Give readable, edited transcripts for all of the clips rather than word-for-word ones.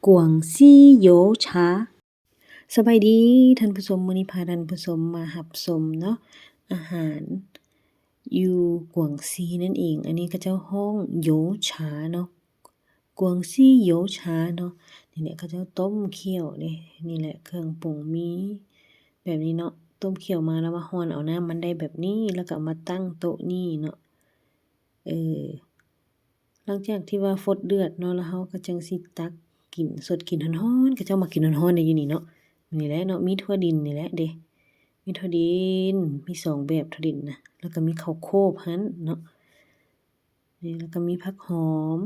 กวางซี่โหยวฉาสบายดีท่านผู้ชมมื้อนี้พาท่านผู้ชมมารับชมเนาะอาหารอยู่กวางซีนั่นเองอันนี้เขาเจ้าฮ้องโหยวฉาเนาะกวางซี่โหยวฉาเนาะนี่แหละเขาเจ้าต้มเคี่ยวนี่แหละเครื่องปรุงมีแบบนี้เนาะต้มเคี่ยวมาแล้วมาร้อนเอาน้ำมันได้แบบนี้แล้วก็เอามาตั้งโต๊ะนี่เนาะหลังจากที่ว่าฟดเดือดเนาะแล้วเราก็จังสิตักกินสดกินร้อนๆเขาเจ้ามักกินร้อนๆได้อยู่นี่เนาะนี่แหละเนาะมีถั่วดินนี่แหละเด้มีถั่วดินมี2แบบถั่วดินนะแล้วก็มีข้าวโพดหั้นเนาะนี่แล้วก็มีผักหอม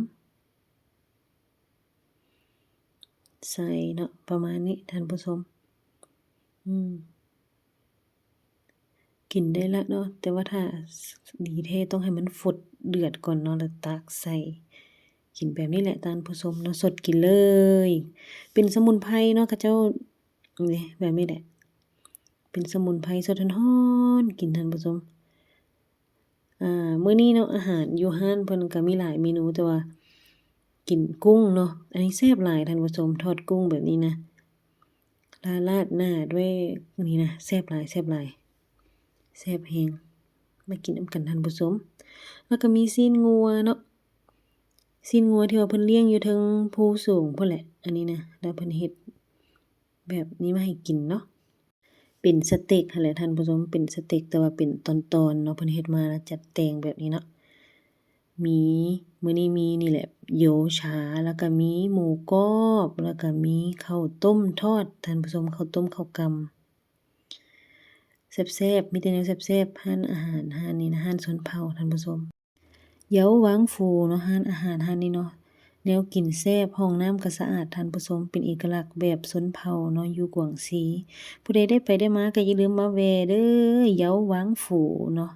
ใส่เนาะประมาณนี้ท่านผู้ชมกินได้แล้วเนาะแต่ว่าถ้าดีแท้ต้องให้มันฟดเดือดก่อนเนาะแล้วตักใส่กินแบบนี้แหละท่านผู้ชมเนาะสดกินเลยเป็นสมุนไพรเนาะเขาเจ้านี่แบบนี้แหละเป็นสมุนไพรสดร้อนๆกินท่านผู้ชมมื้อนี้เนาะอาหารอยู่ร้านเพิ่นก็มีหลายเมนูแต่ว่ากินกุ้งเนาะอันนี้แซ่บหลายท่านผู้ชมทอดกุ้งแบบนี้นะราดหน้าด้วยนี่นะแซ่บหลายแซ่บแฮงมากินนำกันท่านผู้ชมแล้วก็มีซีนงัวเนาะซีนงัวที่ว่าเพิ่นเลี้ยงอยู่เทิงภูสูงพุ่นแหละอันนี้นะแล้วเพิ่นเฮ็ดแบบนี้มาให้กินเนาะเป็นสเต็กหั่นแหละท่านผู้ชมเป็นสเต็กแต่ว่าเป็นตอนๆเนาะเพิ่นเฮ็ดมาแล้วจัดแต่งแบบนี้เนาะมีมื้อนี้มีนี่แหละโหยวฉาแล้วก็มีหมูกรอบแล้วก็มีข้าวต้มทอดท่านผู้ชมข้าวต้มข้าวกำแซ่บๆมีแต่แนวแซ่บๆร้านอาหารร้านนี้นะร้านชนเผ่าท่านผู้ชมเยาหวางฟูเนาะร้านอาหารร้านนี้เนาะแนวกินแซ่บห้องน้ำก็สะอาดท่านผู้ชมเป็นเอกลักษณ์แบบชนเผ่าเนาะอยู่กวางซีผู้ใดได้ไปได้มาก็อย่าลืมมาแวะเด้อเยาหวางฟูเนาะ